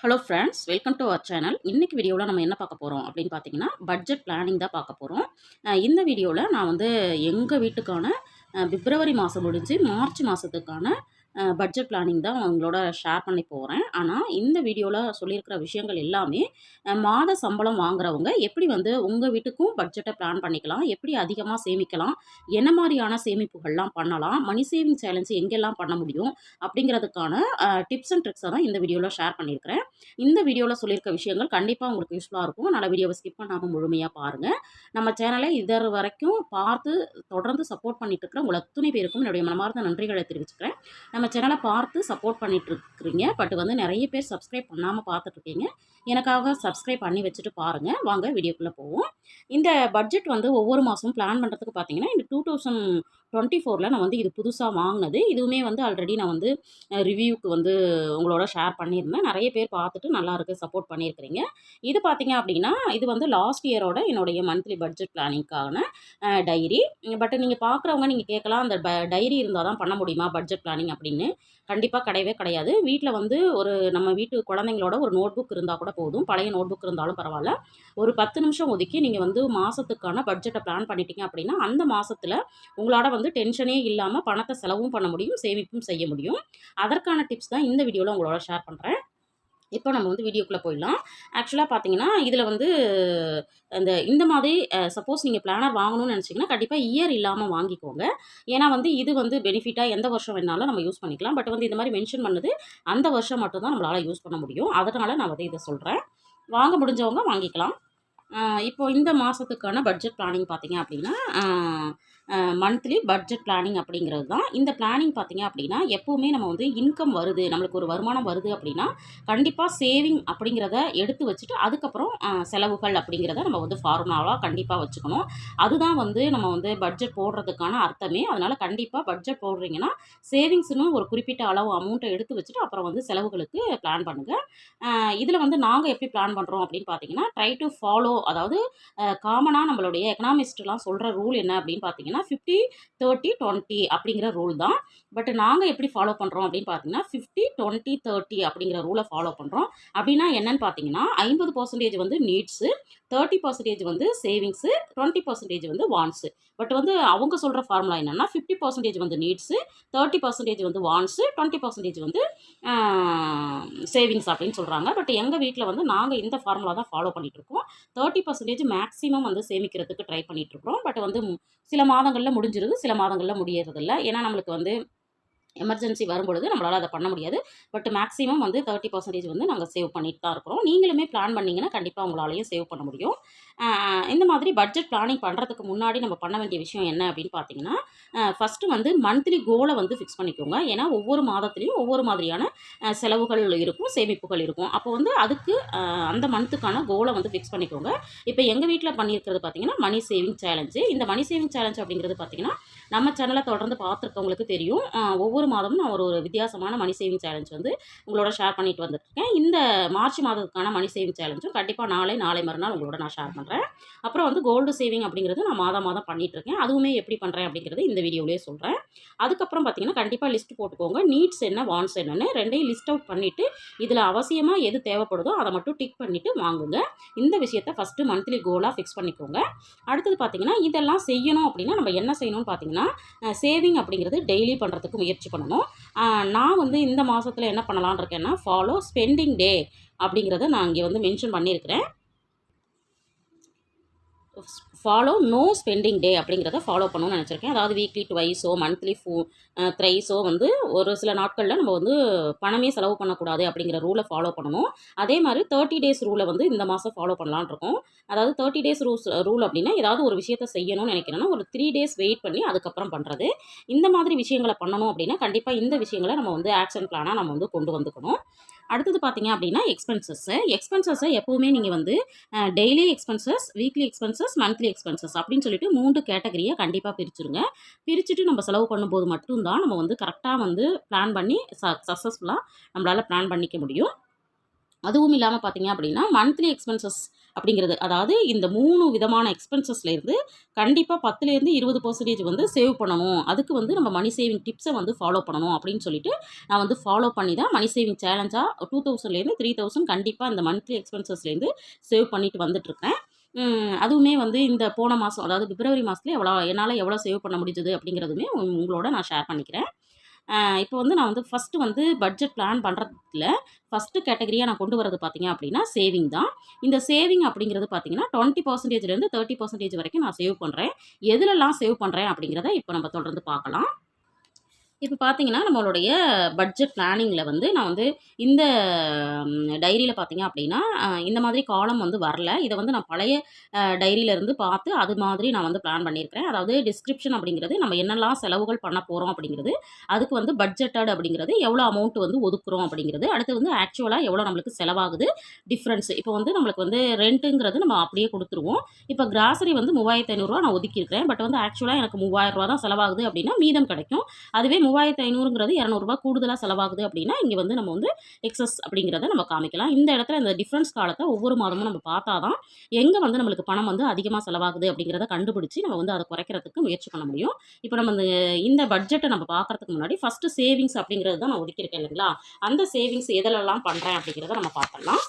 Hello friends, welcome to our channel. இன்னைக்கு வீடியோவில் நம்ம என்ன பார்க்க போகிறோம் அப்படின்னு பார்த்தீங்கன்னா, பட்ஜெட் பிளானிங் தான் பார்க்க போகிறோம். இந்த வீடியோவில் நான் வந்து எங்கள் வீட்டுக்கான பிப்ரவரி மாதம் முடிஞ்சு மார்ச் மாதத்துக்கான பட்ஜெட் பிளானிங் தான் உங்களோட ஷேர் பண்ணி போகிறேன். ஆனால் இந்த வீடியோவில் சொல்லியிருக்கிற விஷயங்கள் எல்லாமே மாத சம்பளம் வாங்குறவங்க எப்படி வந்து உங்கள் வீட்டுக்கும் பட்ஜெட்டை பிளான் பண்ணிக்கலாம், எப்படி அதிகமாக சேமிக்கலாம், என்ன மாதிரியான சேமிப்புகள்லாம் பண்ணலாம், மணி சேவிங் சேலஞ்ச் எங்கெல்லாம் பண்ண முடியும் அப்படிங்கிறதுக்கான டிப்ஸ் அண்ட் ட்ரிக்ஸை தான் இந்த வீடியோவில் ஷேர் பண்ணியிருக்கிறேன். இந்த வீடியோவில் சொல்லியிருக்க விஷயங்கள் கண்டிப்பாக உங்களுக்கு யூஸ்ஃபுல்லாக இருக்கும். அதனால் வீடியோவை ஸ்கிப் பண்ணாமல் முழுமையாக பாருங்கள். நம்ம சேனலை இதர் வரைக்கும் பார்த்து தொடர்ந்து சப்போர்ட் பண்ணிட்டு இருக்கிற உங்கள் அத்துணை பேருக்கும் என்னுடைய மனமார்ந்த நன்றிகளை தெரிவிச்சுக்கிறேன். நம்ம சேனலை பார்த்து சப்போர்ட் பண்ணிட்டு இருக்கிறீங்க. பட் வந்து நிறைய பேர் சப்ஸ்கிரைப் பண்ணாமல் பார்த்துட்ருக்கீங்க. எனக்காக சப்ஸ்கிரைப் பண்ணி வச்சுட்டு பாருங்கள். வாங்க வீடியோக்குள்ளே போவோம். இந்த பட்ஜெட் வந்து ஒவ்வொரு மாதமும் பிளான் பண்ணுறதுக்கு பார்த்தீங்கன்னா, இந்த 2024ல் நான் வந்து இது புதுசாக வாங்கினது. இதுவுமே வந்து ஆல்ரெடி நான் வந்து ரிவ்யூக்கு வந்து உங்களோட ஷேர் பண்ணியிருந்தேன். நிறைய பேர் பார்த்துட்டு நல்லாயிருக்கு, சப்போர்ட் பண்ணியிருக்கிறீங்க. இது பார்த்தீங்க அப்படின்னா, இது வந்து லாஸ்ட் இயரோட என்னுடைய மந்த்லி பட்ஜெட் பிளானிங்க்கான டைரி. பட் நீங்கள் பார்க்குறவங்க நீங்கள் கேட்கலாம், அந்த டைரி இருந்தால் தான் பண்ண முடியுமா பட்ஜெட் பிளானிங் அப்படின்னு? கண்டிப்பாக கிடையவே கிடையாது. வீட்டில் வந்து ஒரு நம்ம வீட்டு குழந்தைங்களோட ஒரு நோட் புக் இருந்தால் கூட போதும். பழைய நோட் புக் இருந்தாலும் பரவாயில்ல. ஒரு 10 நிமிஷம் ஒதுக்கி நீங்கள் வந்து மாதத்துக்கான பட்ஜெட்டை பிளான் பண்ணிட்டீங்க அப்படின்னா, அந்த மாதத்தில் உங்களால் வந்து டென்ஷனே இல்லாமல் பணத்தை செலவும் பண்ண முடியும், சேமிப்பும் செய்ய முடியும். அதற்கான டிப்ஸ் தான் இந்த வீடியோவில் உங்களோட ஷேர் பண்ணுறேன். இப்போ நம்ம வந்து வீடியோக்குள்ளே போயிடலாம். ஆக்சுவலாக பார்த்தீங்கன்னா, இதில் வந்து இந்த மாதிரி சப்போஸ் நீங்கள் பிளானர் வாங்கணும்னு நினச்சிங்கன்னா, கண்டிப்பாக இயர் இல்லாமல் வாங்கிக்கோங்க. ஏன்னா வந்து இது வந்து பெனிஃபிட்டாக எந்த வருஷம் வேணாலும் நம்ம யூஸ் பண்ணிக்கலாம். பட் வந்து இந்த மாதிரி மென்ஷன் பண்ணது அந்த வருஷம் மட்டும் தான் நம்மளால் யூஸ் பண்ண முடியும். அதனால் நான் வந்து இதை சொல்கிறேன். வாங்க முடிஞ்சவங்க வாங்கிக்கலாம். இப்போ இந்த மாதத்துக்கான பட்ஜெட் பிளானிங் பார்த்தீங்க அப்படின்னா, மந்த்லி பட்ஜெட் பிளானிங் அப்படிங்கிறது தான். இந்த பிளானிங் பார்த்தீங்க அப்படின்னா, எப்போவுமே நம்ம வந்து இன்கம் வருது, நம்மளுக்கு ஒரு வருமானம் வருது அப்படின்னா, கண்டிப்பாக சேவிங் அப்படிங்கிறத எடுத்து வச்சுட்டு, அதுக்கப்புறம் செலவுகள் அப்படிங்கிறத நம்ம வந்து ஃபார்முலாவாக கண்டிப்பாக வச்சுக்கணும். அதுதான் வந்து நம்ம வந்து பட்ஜெட் போடுறதுக்கான அர்த்தமே. அதனால் கண்டிப்பாக பட்ஜெட் போடுறீங்கன்னா, சேவிங்ஸ்னு ஒரு குறிப்பிட்ட அளவு அமௌண்ட்டை எடுத்து வச்சுட்டு, அப்புறம் வந்து செலவுகளுக்கு பிளான் பண்ணுங்கள். இதில் வந்து நாங்கள் எப்படி பிளான் பண்ணுறோம் அப்படின்னு பார்த்தீங்கன்னா, ட்ரை டு ஃபாலோ, அதாவது காமனாக நம்மளுடைய எக்கனாமிஸ்ட்லாம் சொல்கிற ரூல் என்ன அப்படின்னு பார்த்தீங்கன்னா, 50, 30, 20 அப்படிங்கிற ரூல் தான். பட் நாங்கள் எப்படி ஃபாலோ பண்ணுறோம் அப்படின்னு பார்த்தீங்கன்னா, 50, 20, 30 அப்படிங்கிற ரூலை ஃபாலோ பண்ணுறோம். அப்படின்னா என்னன்னு பார்த்தீங்கன்னா, 50% வந்து நீட்ஸு, 30% வந்து சேவிங்ஸு, 20% வந்து வான்ஸு. பட் வந்து அவங்க சொல்கிற ஃபார்முலா என்னென்னா, 50% வந்து நீட்ஸு, 30% வந்து வான்ஸு, 20% வந்து சேவிங்ஸ் அப்படின்னு சொல்கிறாங்க. பட் எங்கள் வீட்டில் வந்து நாங்கள் இந்த ஃபார்முலா தான் ஃபாலோ பண்ணிகிட்ருக்கோம். 30% மேக்ஸிமம் வந்து சேமிக்கிறதுக்கு ட்ரை பண்ணிகிட்ருக்குறோம். பட் வந்து சில மாதங்களில் முடிஞ்சிருது, சில மாதங்களில் முடியறதில்ல. ஏன்னா நம்மளுக்கு வந்து எமர்ஜென்சி வரும்பொழுது நம்மளால் அதை பண்ண முடியாது. பட் மேக்ஸிமம் வந்து 30% வந்து நாங்கள் சேவ் பண்ணிட்டு தான் இருக்கிறோம். நீங்களுமே பிளான் பண்ணிங்கன்னா கண்டிப்பாக உங்களாலையும் சேவ் பண்ண முடியும். இந்த மாதிரி பட்ஜெட் பிளானிங் பண்ணுறதுக்கு முன்னாடி நம்ம பண்ண வேண்டிய விஷயம் என்ன அப்படின்னு பார்த்தீங்கன்னா, ஃபஸ்ட்டு வந்து மந்த்லி கோலை வந்து ஃபிக்ஸ் பண்ணிக்கோங்க. ஏன்னா ஒவ்வொரு மாதத்துலேயும் ஒவ்வொரு மாதிரியான செலவுகள் இருக்கும், சேமிப்புகள் இருக்கும். அப்போ வந்து அதுக்கு அந்த மந்த்துக்கான கோலை வந்து ஃபிக்ஸ் பண்ணிக்கோங்க. இப்போ எங்கள் வீட்டில் பண்ணியிருக்கிறது பார்த்தீங்கன்னா, மணி சேவிங் சேலஞ்சு. இந்த மணி சேவிங் சேலஞ்ச் அப்படிங்கிறது பார்த்தீங்கன்னா, நம்ம சேனலை தொடர்ந்து பார்த்துருக்கவங்களுக்கு தெரியும். ஒவ்வொரு மாதமும் நான் ஒரு வித்தியாசமான மணி சேவிங் சேலஞ்ச் வந்து உங்களோட ஷேர் பண்ணிட்டு வந்துட்டுருக்கேன். இந்த மார்ச் மாதத்துக்கான மணி சேவிங் சேலஞ்சும் கண்டிப்பாக நாளை மறுநாள் உங்களோட நான் ஷேர் பண்ணுறேன். அப்புறம் வந்து கோல்டு சேவிங் அப்படிங்கிறது நான் மாதம் பண்ணிகிட்ருக்கேன். அதுவுமே எப்படி பண்ணுறேன் அப்படிங்கிறது இந்த வீடியோவிலே சொல்கிறேன். அதுக்கப்புறம் பார்த்தீங்கன்னா, கண்டிப்பாக லிஸ்ட் போட்டுக்கோங்க. நீட்ஸ் என்ன, வான்ஸ் என்னன்னு ரெண்டையும் லிஸ்ட் அவுட் பண்ணிவிட்டு, இதில் அவசியமாக எது தேவைப்படுதோ அதை மட்டும் டிக் பண்ணிவிட்டு வாங்குங்க. இந்த விஷயத்தை ஃபஸ்ட்டு மந்த்லி கோலாக ஃபிக்ஸ் பண்ணிக்கோங்க. அடுத்தது பார்த்தீங்கன்னா, இதெல்லாம் செய்யணும் அப்படின்னா நம்ம என்ன செய்யணும்னு பார்த்தீங்கன்னா, சேவிங் அப்படிங்கிறது டெய்லி பண்ணுறதுக்கு முயற்சி பண்ணணும். நான் வந்து இந்த மாதத்தில் என்ன பண்ணலான்னு இருக்கேன்னா, ஃபாலோ ஸ்பெண்டிங் டே அப்படிங்கிறத நான் இங்கே வந்து மென்ஷன் பண்ணியிருக்கிறேன். ஃபாலோ நோ ஸ்பெண்டிங் டே அப்படிங்கிறத ஃபாலோ பண்ணணும்னு நினச்சிருக்கேன். அதாவது வீக்லி ட்வைஸோ மந்த்லி த்ரைஸோ வந்து ஒரு சில நாட்களில் நம்ம வந்து பணமே செலவு பண்ணக்கூடாது அப்படிங்கிற ரூலை ஃபாலோ பண்ணணும். அதே மாதிரி 30 டேஸ் ரூலை வந்து இந்த மாதம் ஃபாலோ பண்ணலான்னு இருக்கோம். அதாவது 30 டேஸ் ரூல் அப்படின்னா, ஏதாவது ஒரு விஷயத்தை செய்யணும்னு நினைக்கிறேன்னா ஒரு 3 டேஸ் வெயிட் பண்ணி அதுக்கப்புறம் பண்ணுறது. இந்த மாதிரி விஷயங்களை பண்ணணும் அப்படின்னா கண்டிப்பாக இந்த விஷயங்களை நம்ம வந்து ஆக்ஷன் பிளானாக நம்ம வந்து கொண்டு வந்துக்கணும். அடுத்தது பார்த்தீங்க அப்படின்னா, எக்ஸ்பென்சஸை எப்போவுமே நீங்கள் வந்து daily expenses, weekly expenses, monthly expenses அப்படின்னு சொல்லிட்டு 3 கேட்டகரியாக கண்டிப்பாக பிரிச்சுருங்க. பிரிச்சுட்டு நம்ம செலவு பண்ணும்போது மட்டும்தான் நம்ம வந்து கரெக்டாக வந்து பிளான் பண்ணி சக்ஸஸ்ஃபுல்லாக நம்மளால் பிளான் பண்ணிக்க முடியும். அதுவும் இல்லாமல் பார்த்தீங்க அப்படின்னா, மந்த்லி எக்ஸ்பென்சஸ் அப்படிங்கிறது. அதாவது இந்த 3 விதமான எக்ஸ்பென்சஸ்லேருந்து கண்டிப்பாக 10லேருந்து 20% வந்து சேவ் பண்ணணும். அதுக்கு வந்து நம்ம மணி சேவிங் டிப்ஸை வந்து ஃபாலோ பண்ணணும் அப்படின்னு சொல்லிட்டு நான் வந்து ஃபாலோ பண்ணி தான் மணி சேவிங் சேலஞ்சாக 2000லேருந்து 3000 கண்டிப்பாக இந்த மந்த்லி எக்ஸ்பென்சஸ்லேருந்து சேவ் பண்ணிட்டு வந்துட்டுருக்கேன். அதுவுமே வந்து இந்த போன மாதம், அதாவது பிப்ரவரி மாதத்துல என்னால் எவ்வளோ சேவ் பண்ண முடிஞ்சது அப்படிங்கிறதுமே உங்களோட நான் ஷேர் பண்ணிக்கிறேன். இப்போ வந்து நான் வந்து ஃபஸ்ட்டு வந்து பட்ஜெட் பிளான் பண்ணுறதுல ஃபஸ்ட்டு கேட்டகரியாக நான் கொண்டு வரது பார்த்தீங்க அப்படின்னா சேவிங் தான். இந்த சேவிங் அப்படிங்கிறது பார்த்தீங்கன்னா 20%லேருந்து 30% வரைக்கும் நான் சேவ் பண்ணுறேன். எதுலலாம் சேவ் பண்ணுறேன் அப்படிங்கிறத இப்போ நம்ம தொடர்ந்து பார்க்கலாம். இப்போ பார்த்தீங்கன்னா, நம்மளுடைய பட்ஜெட் பிளானிங்கில வந்து நான் வந்து இந்த டைரியில பார்த்தீங்க அப்படின்னா, இந்த மாதிரி காலம் வந்து வரல. இத வந்து நான் பழைய டைரியிலருந்து பார்த்து அது மாதிரி நான் வந்து பிளான் பண்ணியிருக்கிறேன். அதாவது டிஸ்கிரிப்ஷன் அப்படிங்கிறது நம்ம என்னெல்லாம் செலவுகள் பண்ண போறோம் அப்படிங்கிறது, அதுக்கு வந்து பட்ஜெட்டட் அப்படிங்கிறது எவ்வளோ அமௌண்ட் வந்து ஒதுக்குறோம் அப்படிங்கிறது, அடுத்து வந்து ஆக்சுவலா எவ்வளோ நம்மளுக்கு செலவாகுது டிஃப்ரென்ஸ். இப்போ வந்து நம்மளுக்கு வந்து ரென்ட்டுங்கிறது நம்ம அப்படியே குடுத்துருவோம். இப்போ கிராசரி வந்து ரூ. 3500 நான் ஒதுக்கியிருக்கிறேன். பட் வந்து ஆக்சுவலா எனக்கு ரூ. 3000 தான் செலவாகுது அப்படின்னா மீதம் கிடைக்கும். அதுவே 3500ங்கிறது ரூ. 200 கூடுதலா செலவாகுது அப்படின்னா, இங்க வந்து நம்ம வந்து எக்ஸஸ் அப்படிங்கிறத நம்ம காமிக்கலாம். இந்த இடத்துல இந்த டிஃபரன்ஸ் காலத்த ஒவ்வொரு மாதமும் நம்ம பார்த்தா தான், எங்க வந்து நம்மளுக்கு பணம் வந்து அதிகமா செலவாகுது அப்படிங்கிறத கண்டுபிடிச்சு நம்ம வந்து அத குறைக்கிறதுக்கு முயற்சி பண்ண முடியும். இப்ப நம்ம இந்த பட்ஜெட்ட நம்ம பார்க்கறதுக்கு முன்னாடி ஃபர்ஸ்ட் சேவிங்ஸ் அப்படிங்கிறது தான் நான் ஒதுக்கியிருக்கேன் இல்லைங்களா? அந்த சேவிங்ஸ் எதுலலாம் பண்றேன் அப்படிங்கிறத நம்ம பார்த்துடலாம்.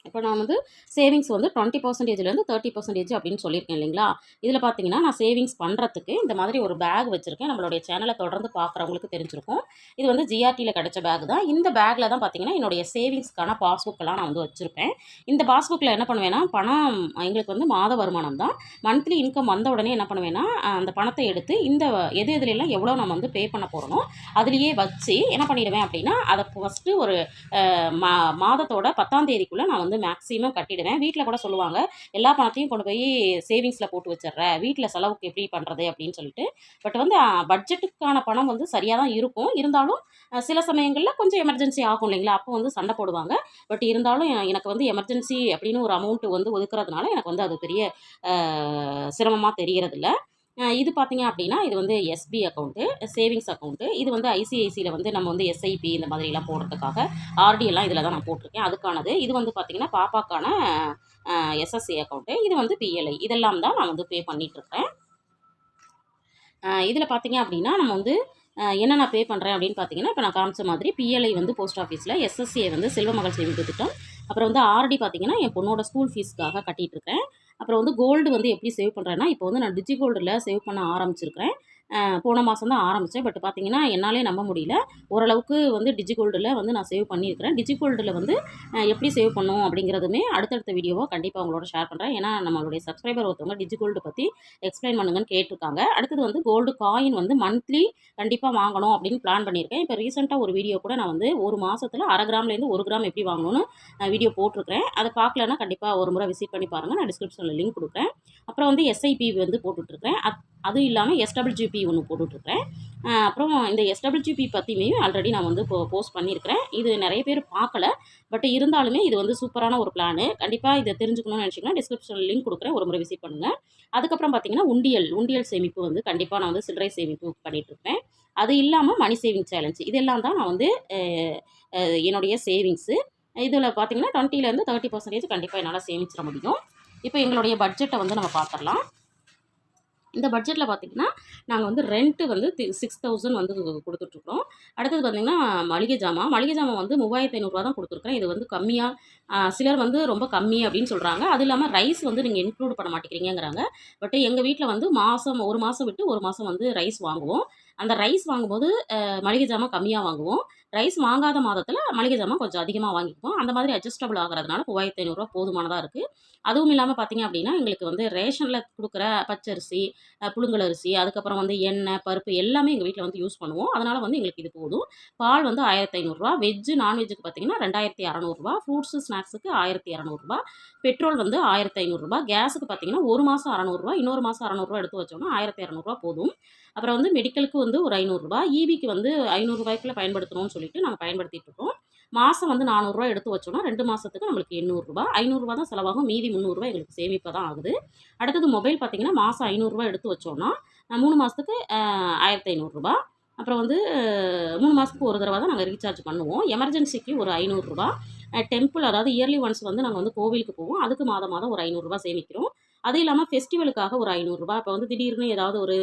இப்போ நான் வந்து சேவிங்ஸ் வந்து 20%லேருந்து 30% அப்படின்னு சொல்லியிருக்கேன் இல்லைங்களா? இதில் பார்த்தீங்கன்னா, நான் சேவிங்ஸ் பண்ணுறதுக்கு இந்த மாதிரி ஒரு பேக் வச்சுருக்கேன். நம்மளுடைய சேனலை தொடர்ந்து பார்க்குறவங்களுக்கு தெரிஞ்சிருக்கும். இது வந்து ஜிஆர்டியில் கிடைச்ச பேக் தான். இந்த பேக்கில் தான் பார்த்தீங்கன்னா, என்னுடைய சேவிங்ஸ்க்கான பாஸ்புக்கெல்லாம் நான் வந்து வச்சுருப்பேன். இந்த பாஸ்புக்கில் என்ன பண்ணுவேன்னா, பணம் எங்களுக்கு வந்து மாத வருமானம் தான். மந்த்லி இன்கம் வந்த உடனே என்ன பண்ணுவேன்னா, அந்த பணத்தை எடுத்து இந்த எதுலெல்லாம் எவ்வளோ நம்ம வந்து பே பண்ண போகிறோமோ, அதுலேயே வச்சு என்ன பண்ணிடுவேன் அப்படின்னா, அதை ஃபஸ்ட்டு ஒரு மாதத்தோட 10ஆம் தேதிக்குள்ளே நான் வந்து மேக்ஸிமம் கட்டிடுவேன். வீட்டில் கூட சொல்லுவாங்க, எல்லா பணத்தையும் கொண்டு போய் சேவிங்ஸில் போட்டு வச்சிடுற, வீட்டில் செலவுக்கு எப்படி பண்ணுறது அப்படின்னு சொல்லிட்டு. பட் வந்து பட்ஜெட்டுக்கான பணம் வந்து சரியாக தான் இருக்கும். இருந்தாலும் சில சமயங்களில் கொஞ்சம் எமர்ஜென்சி ஆகும் இல்லைங்களா? அப்போ வந்து சண்டை போடுவாங்க. பட் இருந்தாலும் எனக்கு வந்து எமர்ஜென்சி அப்படின்னு ஒரு அமௌண்ட் வந்து ஒதுக்குறதுனால எனக்கு வந்து அது பெரிய சிரமமாக தெரியறதில்ல. இது பார்த்தீங்க அப்படின்னா, இது வந்து எஸ்பி அக்கௌண்ட்டு, சேவிங்ஸ் அக்கௌண்ட்டு. இது வந்து ஐசிஐசியில் வந்து நம்ம வந்து எஸ்ஐபி இந்த மாதிரிலாம் போடுறதுக்காக ஆர்டி எல்லாம் இதில் தான் நான் போட்டிருக்கேன். அதுக்கானது. இது வந்து பார்த்தீங்கன்னா, பாப்பாக்கான எஸ்எஸ்ஏ அக்கௌண்ட்டு. இது வந்து பிஎல்ஐ. இதெல்லாம் தான் நான் வந்து பே பண்ணிட்டுருக்கேன். இதில் பார்த்தீங்க அப்படின்னா, நம்ம வந்து என்னென்ன பே பண்ணுறேன் அப்படின்னு பார்த்தீங்கன்னா, இப்போ நான் காமிச்ச மாதிரி பிஎல்ஐ வந்து போஸ்ட் ஆஃபீஸில், எஸ்எஸ்ஏ வந்து செல்வ மகள் சேமிப்பு திட்டம், அப்புறம் வந்து ஆர்டி பார்த்தீங்கன்னா, என் பொண்ணோட ஸ்கூல் ஃபீஸ்க்காக கட்டிகிட்ருக்கேன். அப்புறம் வந்து கோல்டு வந்து எப்படி சேவ் பண்ணுறேன்னா, இப்போ வந்து நான் டிஜி கோல்டில் சேவ் பண்ண ஆரம்பிச்சிருக்கிறேன். போன மாதம் தான் ஆரம்பித்தேன். பட் பார்த்தீங்கன்னா, என்னாலே நம்ப முடியல. ஓரளவுக்கு வந்து டிஜி கோல்டில் வந்து நான் சேவ் பண்ணியிருக்கிறேன். டிஜி கோல்டில் வந்து எப்படி சேவ் பண்ணணும் அப்படிங்கிறதுமே அடுத்தடுத்த வீடியோவாக கண்டிப்பாக உங்களோட ஷேர் பண்ணுறேன். ஏன்னா நம்மளுடைய சப்ஸ்கிரைபர் ஒருத்தவங்க டிஜி கோல்டு பற்றி எக்ஸ்பிளைன் பண்ணுங்கன்னு கேட்டிருக்காங்க. அடுத்தது வந்து கோல்டு காயின் வந்து மந்த்லி கண்டிப்பாக வாங்கணும் அப்படின்னு பிளான் பண்ணியிருக்கேன். இப்போ ரீசெண்டாக ஒரு வீடியோ கூட நான் வந்து ஒரு மாதத்தில் 1/2 கிராம்லேருந்து 1 கிராம் எப்படி வாங்கணும்னு வீடியோ போட்டிருக்கிறேன். அதை பார்க்கலன்னா கண்டிப்பாக ஒரு முறை விசிட் பண்ணி பாருங்கள். நான் டிஸ்கிரிப்ஷனில் லிங்க் கொடுக்குறேன். அப்புறம் வந்து எஸ்ஐபி வந்து போட்டுட்ருக்கேன். அதுவும் இல்லாமல் எஸ்டபிள்யூபி ஒன்று போட்டுட்ருக்கேன். அப்புறம் இந்த எஸ்டபிள்யூபி பற்றியுமே ஆல்ரெடி நான் வந்து போஸ்ட் பண்ணியிருக்கிறேன். இது நிறைய பேர் பார்க்கல. பட் இருந்தாலுமே இது வந்து சூப்பரான ஒரு பிளானு. கண்டிப்பாக இதை தெரிஞ்சுக்கணும்னு நினச்சிங்கன்னா டிஸ்கிரிப்ஷனில் லிங்க் கொடுக்குறேன். ஒரு முறை விசிட் பண்ணுங்கள். அதுக்கப்புறம் பார்த்தீங்கன்னா உண்டியல் சேமிப்பு வந்து கண்டிப்பாக நான் வந்து சில்லறை சேமிப்பு பண்ணிகிட்ருப்பேன். அது இல்லாமல் மணி சேவிங் சேலஞ்ச் இதெல்லாம் தான் நான் வந்து என்னுடைய சேவிங்ஸு. இதில் பார்த்தீங்கன்னா 20லேருந்து 30% கண்டிப்பாக என்னால் சேமிச்சிட முடியும். இப்போ எங்களுடைய பட்ஜெட்டை வந்து நம்ம பார்த்துடலாம். இந்த பட்ஜெட்டில் பார்த்திங்கன்னா, நாங்கள் வந்து ரெண்ட்டு வந்து 6000 வந்து கொடுத்துட்ருக்குறோம். அடுத்தது பார்த்திங்கன்னா, மளிகை ஜாமான் வந்து ரூ. 3500 தான் கொடுத்துருக்குறேன். இது வந்து கம்மியாக சிலர் வந்து ரொம்ப கம்மி அப்படின்னு சொல்கிறாங்க. அது இல்லாமல் ரைஸ் வந்து நீங்கள் இன்க்ளூட் பண்ண மாட்டேங்கிறீங்கிறாங்க. பட் எங்கள் வீட்டில் வந்து ஒரு மாதம் விட்டு ஒரு மாதம் வந்து ரைஸ் வாங்குவோம். அந்த ரைஸ் வாங்கும்போது மளிகை ஜாமான் கம்மியாக வாங்குவோம். ரைஸ் வாங்காத மாதத்தில் மளிகை ஜாமான் கொஞ்சம் அதிகமாக வாங்கிக்குவோம். அந்த மாதிரி அட்ஜஸ்டபிள் ஆகிறதுனால ரூ. 3500 போதுமானதாக இருக்குது. அதுவும் இல்லாமல் பார்த்திங்க அப்படின்னா, எங்களுக்கு வந்து ரேஷனில் கொடுக்குற பச்சரிசி, புழுங்கல் அரிசி, அதுக்கப்புறம் வந்து எண்ணெய், பருப்பு எல்லாமே எங்கள் வீட்டில் வந்து யூஸ் பண்ணுவோம். அதனால் வந்து எங்களுக்கு இது போதும். பால் வந்து ரூ. 1500, வெஜ்ஜு நான்வெஜ்ஜுக்கு பார்த்தீங்கன்னா ரூ. 2600, ஃப்ரூட்ஸு ஸ்நாக்ஸுக்கு ரூ. 1200, பெட்ரோல் வந்து ரூ. 1500, கேஸுக்கு பார்த்தீங்கன்னா ஒரு மாதம் ரூ. 600, இன்னொரு மாதம் ரூ. 600 எடுத்து வச்சோம்னா ரூ. 1200 போதும். அப்புறம் வந்து மெடிக்கலுக்கு வந்து ஒரு ரூ. 500, ஈபிக்கு வந்து ரூ. 500 பயன்படுத்தணும்னு சொல்லிட்டு நாங்கள் பயன்படுத்திட்டு இருக்கோம். மாதம் வந்து ரூ. 400 எடுத்து வச்சோம்னா 2 மாதத்துக்கு நம்மளுக்கு ரூ. 800, ரூ. 500 தான் செலவாகும். மீதி ரூ. 300 எங்களுக்கு சேமிப்பு தான் ஆகுது. அடுத்தது மொபைல் பார்த்தீங்கன்னா, மாதம் ரூ. 500 எடுத்து வச்சோம்னா 3 மாதத்துக்கு ரூ. 1500. அப்புறம் வந்து 3 மாதத்துக்கு ஒரு தடவை தான் நாங்கள் ரீசார்ஜ் பண்ணுவோம். எமர்ஜென்சிக்கு ஒரு ரூ. 500, டெம்பிள் அதாவது இயர்லி ஒன்ஸ் வந்து நாங்கள் வந்து கோவிலுக்கு போவோம். அதுக்கு மாதம் மாதம் ஒரு ரூ. 500 சேமிக்கிறோம். அது இல்லாமல் ஃபெஸ்டிவலுக்காக ஒரு ரூ. 500 இப்போ வந்து திடீர்னு ஏதாவது ஒரு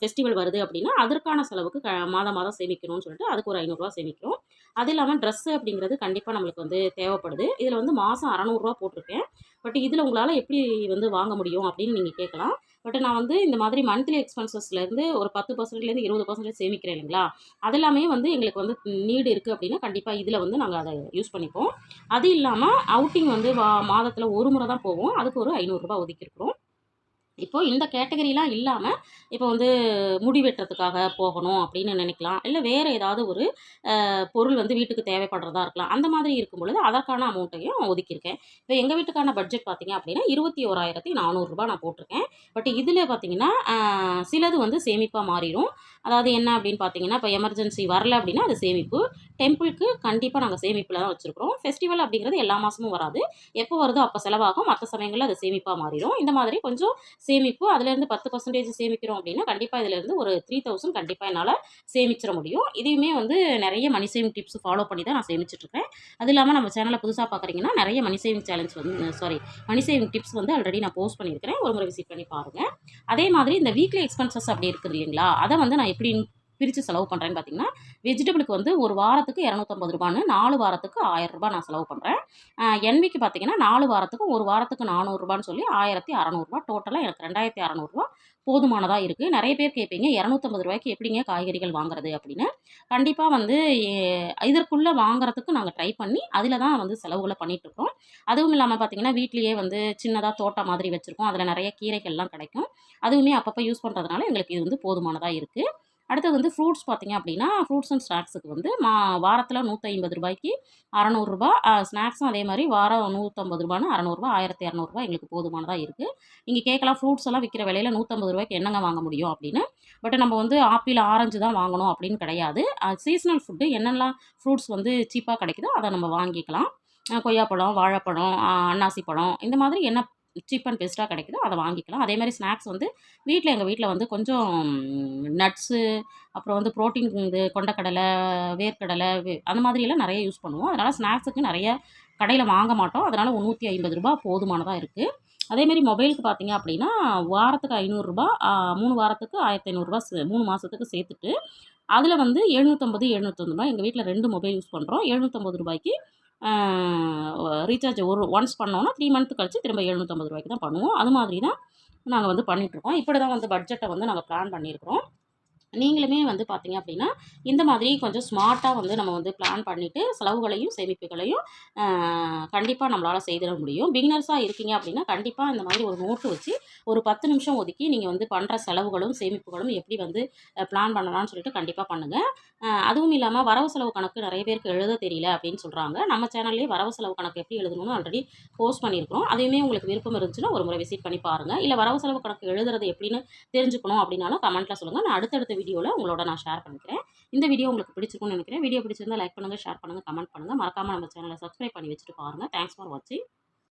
ஃபெஸ்டிவல் வருது அப்படின்னா, அதற்கான செலவுக்கு மாதம் மாதம் சேமிக்கணும்னு சொல்லிட்டு அதுக்கு ஒரு ரூ. 500 சேமிக்கிறோம். அது இல்லாமல் ட்ரெஸ்ஸு அப்படிங்கிறது கண்டிப்பா நம்மளுக்கு வந்து தேவைப்படுது. இதில வந்து மாதம் ரூ. 600 போட்டிருக்கேன். பட் இதில உங்களால எப்படி வந்து வாங்க முடியும் அப்படின்னு நீங்க கேட்கலாம். பட் நான் வந்து இந்த மாதிரி மந்த்லி எக்ஸ்பென்சஸ்லேருந்து ஒரு 10%லேருந்து 20% சேமிக்கிறேன் இல்லைங்களா? அது எல்லாமே வந்து எங்களுக்கு வந்து நீடு இருக்குது அப்படின்னா, கண்டிப்பா இதில வந்து நாங்க அத யூஸ் பண்ணிப்போம். அது இல்லாம அவுட்டிங் வந்து மாதத்தில ஒரு முறை தான் போவோம். அதுக்கு ஒரு ரூ. 500 ஒதுக்கியிருக்கிறோம். இப்போ இந்த கேட்டகரிலாம் இல்லாம, இப்போ வந்து முடி வெட்டுறதுக்காக போகணும் அப்படின்னு நினைக்கலாம். இல்ல வேற ஏதாவது ஒரு பொருள் வந்து வீட்டுக்கு தேவைப்படுறதா இருக்கலாம். அந்த மாதிரி இருக்கும் பொழுது அதற்கான அமௌண்ட்டையும் ஒதுக்கியிருக்கேன். இப்போ எங்க வீட்டுக்கான பட்ஜெட் பார்த்தீங்க அப்படின்னா, ரூ. 21,400 நான் போட்டிருக்கேன். பட் இதில பார்த்தீங்கன்னா, சிலது வந்து சேமிப்பா மாறிரும். அதாவது என்ன அப்படின்னு பார்த்தீங்கன்னா, இப்போ எமர்ஜென்சி வரல அப்படின்னா அது சேமிப்பு. டெம்பிளுக்கு கண்டிப்பா நாங்க சேமிப்புல தான் வச்சிருக்கிறோம். ஃபெஸ்டிவல் அப்படிங்கிறது எல்லா மாசமும் வராது. எப்போ வருதோ அப்போ செலவாகும். மத்த சமயங்கள்ல அது சேமிப்பா மாறிரும். இந்த மாதிரி கொஞ்சம் சேமிப்பு அதுலேருந்து 10% சேமிக்கிறோம் அப்படின்னா, கண்டிப்பா இதிலேருந்து ஒரு 3000 கண்டிப்பா என்னால சேமிச்சிட முடியும். இதையுமே வந்து நெறைய மணி சேவிங் டிப்ஸ் ஃபாலோ பண்ணி தான் நான் சேமிச்சுட்ருக்கேன். அது இல்லாம நம்ம சேனல புதுசா பார்க்குறீங்கன்னா, நெறைய மணி சேவிங் சேலஞ்ச் வந்து மணி சேவிங் டிப்ஸ் வந்து ஆல்ரெடி நான் போஸ்ட் பண்ணியிருக்கிறேன். ஒரு முறை விசிட் பண்ணி பாருங்க. அதே மாதிரி இந்த வீக்லி எக்ஸ்பென்சஸ் அப்படி இருக்குது இல்லைங்களா? அத வந்து நான் எப்படி பிரிச்சு செலவு பண்றேன்னு பார்த்தீங்கன்னா, வெஜிடபிளுக்கு வந்து ஒரு வாரத்துக்கு ரூ. 250 4 வாரத்துக்கு ரூ. 1000 நான் செலவு பண்றேன். என்விக்கு பார்த்தீங்கன்னா, 4 வாரத்துக்கும் 1 வாரத்துக்கு ரூ. 400 சொல்லி ரூ. 1600 டோட்டலா எனக்கு ரூ. 2600 போதுமானதா இருக்கு. நெறைய பேர் கேட்பீங்க, ரூ. 250 எப்படிங்க காய்கறிகள் வாங்குறது அப்படின்னு. கண்டிப்பா வந்து இதற்குள்ள வாங்குறதுக்கு நாங்க ட்ரை பண்ணி, அதில தான் வந்து செலவுகள பண்ணிட்டுருக்கோம். அதுவும் இல்லாம பார்த்தீங்கன்னா, வீட்லயே வந்து சின்னதா தோட்டம் மாதிரி வச்சிருக்கோம். அதில நெறைய கீரைகள்லாம் கிடைக்கும். அதுவுமே அப்பப்ப யூஸ் பண்றதுனால எங்களுக்கு இது வந்து போதுமானதா இருக்கு. அடுத்தது வந்து ஃப்ரூட்ஸ் பார்த்தீங்க அப்படின்னா, ஃப்ரூட்ஸ் அண்ட் ஸ்நாக்ஸுக்கு வந்து வாரத்தில ரூ. 150க்கு ரூ. 600 ஸ்நாக்ஸும் அதே மாரி வாரம் ரூ. 150ன்னு ரூ. 600 ரூ. 1200 எங்களுக்கு போதுமானதா இருக்கு. நீங்க கேட்கலாம் ஃப்ரூட்ஸ் எல்லாம் விக்கிற விலையில ரூ. 150க்கு என்னங்க வாங்க முடியும் அப்படின்னு. பட் நம்ம வந்து ஆப்பிள், ஆரஞ்சு தான் வாங்கணும் அப்படின்னு கிடையாது. சீசனல் ஃபுட்டு என்னெல்லாம் ஃப்ரூட்ஸ் வந்து சீப்பா கிடைக்குதோ அத நம்ம வாங்கிக்கலாம். கொய்யாப்பழம், வாழைப்பழம், அன்னாசி பழம் இந்த மாதிரி என்ன சீப் அண்ட் பெஸ்ட்டா கிடைக்குதோ அத வாங்கிக்கலாம். அதே மாரி ஸ்நாக்ஸ் வந்து எங்க வீட்ல வந்து கொஞ்சம் நட்ஸு, அப்புறம் வந்து புரோட்டீன் இது கொண்டைக்கடலை, வேர்க்கடலை அந்த மாதிரியெல்லாம் நெறைய யூஸ் பண்ணுவோம். அதனால ஸ்நாக்ஸுக்கு நெறைய கடையில வாங்க மாட்டோம். அதனால ரூ. 350 போதுமானதா இருக்கு. அதேமாரி மொபைலுக்கு பார்த்தீங்க அப்படின்னா, வாரத்துக்கு ரூ. 500 3 வாரத்துக்கு ரூ. 1500 3 மாசத்துக்கு சேர்த்துட்டு, அதில வந்து 750, 750 எங்க வீட்ல 2 மொபைல் யூஸ் பண்றோம். ரூ. 750க்கு ஆ ரீசார்ஜ் ஒன்ஸ் பண்ணோம்னா 3 மந்த் கழிச்சு திரும்ப ரூ. 750 தான் பண்ணுவோம். அது மாதிரி தான் நாங்க வந்து பண்ணிட்டுருக்கோம். இப்படி தான் வந்து பட்ஜெட்ட வந்து நாங்க பிளான் பண்ணியிருக்கிறோம். நீங்களுமே வந்து பார்த்தீங்க அப்படின்னா, இந்த மாதிரி கொஞ்சம் ஸ்மார்ட்டா வந்து நம்ம வந்து பிளான் பண்ணிட்டு, செலவுகளையும், சேமிப்புகளையும் அ கண்டிப்பா நம்மளால செய்திட முடியும். பிகினர்ஸா இருக்கீங்க அப்படின்னா, கண்டிப்பா இந்த மாதிரி ஒரு நோட்டு வச்சு, ஒரு 10 நிமிஷம் ஒதுக்கி, நீங்க வந்து பண்ற செலவுகளும், சேமிப்புகளும் எப்படி வந்து பிளான் பண்ணலாம்னு சொல்லிட்டு கண்டிப்பா பண்ணுங்க. அதுவும் இல்லாம வரவு செலவு கணக்கு நெறைய பேருக்கு எழுத தெரியல அப்படின்னு சொல்றாங்க. நம்ம சேனல்லயே வரவு செலவு கணக்கு எப்படி எழுதணும்னு ஆல்ரெடி போஸ்ட் பண்ணியிருக்கிறோம். அதையுமே உங்களுக்கு விருப்பம் இருந்துச்சுன்னா, ஒரு முறை விசிட் பண்ணி பாருங்க. இல்ல வரவு செலவு கணக்கு எழுதுறது எப்படின்னு தெரிஞ்சுக்கணும் அப்படின்னாலும் கமெண்ட்ல சொல்லுங்க. நான் அடுத்தடுத்த வீடியோல உங்களோட நான் ஷேர் பண்ணிக்கிறேன். இந்த வீடியோ உங்களுக்கு பிடிச்சிருக்கும்னு நினைக்கிறேன். வீடியோ பிடிச்சிருந்தா லைக் பண்ணுங்க, ஷேர் பண்ணுங்க, கமெண்ட் பண்ணுங்க. மறக்காம நம்ம சேனலை சப்ஸ்கிரைப் பண்ணி வச்சுட்டு பாருங்க. தேங்க்ஸ் ஃபார் வாட்சிங்.